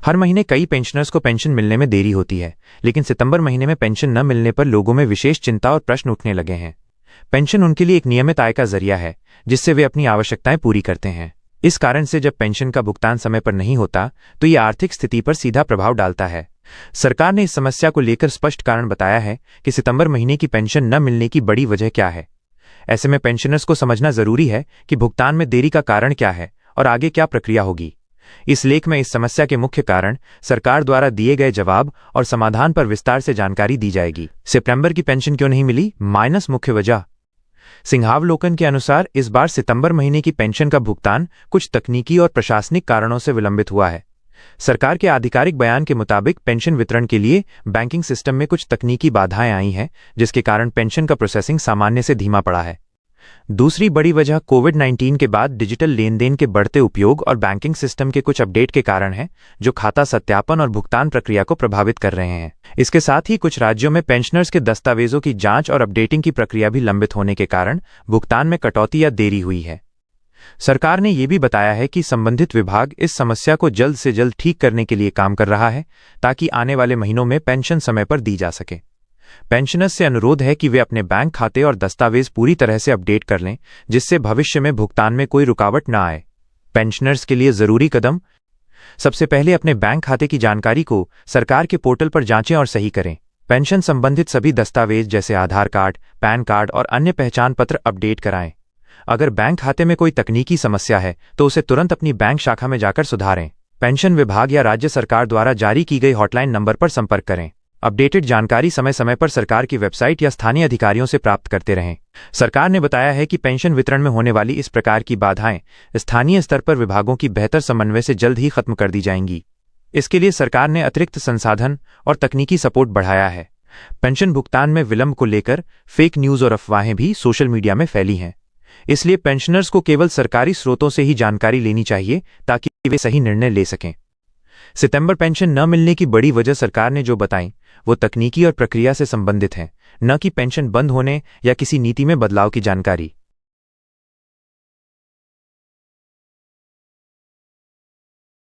हर महीने कई पेंशनर्स को पेंशन मिलने में देरी होती है, लेकिन सितंबर महीने में पेंशन न मिलने पर लोगों में विशेष चिंता और प्रश्न उठने लगे हैं। पेंशन उनके लिए एक नियमित आय का जरिया है, जिससे वे अपनी आवश्यकताएं पूरी करते हैं। इस कारण से जब पेंशन का भुगतान समय पर नहीं होता तो ये आर्थिक स्थिति पर सीधा प्रभाव डालता है। सरकार ने इस समस्या को लेकर स्पष्ट कारण बताया है कि सितंबर महीने की पेंशन न मिलने की बड़ी वजह क्या है। ऐसे में पेंशनर्स को समझना जरूरी है कि भुगतान में देरी का कारण क्या है और आगे क्या प्रक्रिया होगी। इस लेख में इस समस्या के मुख्य कारण, सरकार द्वारा दिए गए जवाब और समाधान पर विस्तार से जानकारी दी जाएगी। सितंबर की पेंशन क्यों नहीं मिली? मुख्य वजह। सिंहावलोकन के अनुसार इस बार सितंबर महीने की पेंशन का भुगतान कुछ तकनीकी और प्रशासनिक कारणों से विलंबित हुआ है। सरकार के आधिकारिक बयान के मुताबिक पेंशन वितरण के लिए बैंकिंग सिस्टम में कुछ तकनीकी बाधाएं आई हैं, जिसके कारण पेंशन का प्रोसेसिंग सामान्य से धीमा पड़ा है। दूसरी बड़ी वजह कोविड-19 के बाद डिजिटल लेन देन के बढ़ते उपयोग और बैंकिंग सिस्टम के कुछ अपडेट के कारण है, जो खाता सत्यापन और भुगतान प्रक्रिया को प्रभावित कर रहे हैं। इसके साथ ही कुछ राज्यों में पेंशनर्स के दस्तावेजों की जांच और अपडेटिंग की प्रक्रिया भी लंबित होने के कारण भुगतान में कटौती या देरी हुई है। सरकार ने यह भी बताया है कि संबंधित विभाग इस समस्या को जल्द से जल्द ठीक करने के लिए काम कर रहा है, ताकि आने वाले महीनों में पेंशन समय पर दी जा सके। पेंशनर्स से अनुरोध है कि वे अपने बैंक खाते और दस्तावेज पूरी तरह से अपडेट कर लें, जिससे भविष्य में भुगतान में कोई रुकावट न आए। पेंशनर्स के लिए जरूरी कदम: सबसे पहले अपने बैंक खाते की जानकारी को सरकार के पोर्टल पर जांचें और सही करें। पेंशन संबंधित सभी दस्तावेज जैसे आधार कार्ड, पैन कार्ड और अन्य पहचान पत्र अपडेट कराएं। अगर बैंक खाते में कोई तकनीकी समस्या है तो उसे तुरंत अपनी बैंक शाखा में जाकर सुधारें। पेंशन विभाग या राज्य सरकार द्वारा जारी की गई हॉटलाइन नंबर पर संपर्क करें। अपडेटेड जानकारी समय समय पर सरकार की वेबसाइट या स्थानीय अधिकारियों से प्राप्त करते रहें। सरकार ने बताया है कि पेंशन वितरण में होने वाली इस प्रकार की बाधाएं स्थानीय स्तर पर विभागों की बेहतर समन्वय से जल्द ही खत्म कर दी जाएंगी। इसके लिए सरकार ने अतिरिक्त संसाधन और तकनीकी सपोर्ट बढ़ाया है। पेंशन भुगतान में विलंब को लेकर फेक न्यूज और अफवाहें भी सोशल मीडिया में फैली हैं, इसलिए पेंशनर्स को केवल सरकारी स्रोतों से ही जानकारी लेनी चाहिए ताकि वे सही निर्णय ले सकें। सितंबर पेंशन न मिलने की बड़ी वजह सरकार ने जो बताई वो तकनीकी और प्रक्रिया से संबंधित है, न कि पेंशन बंद होने या किसी नीति में बदलाव की जानकारी।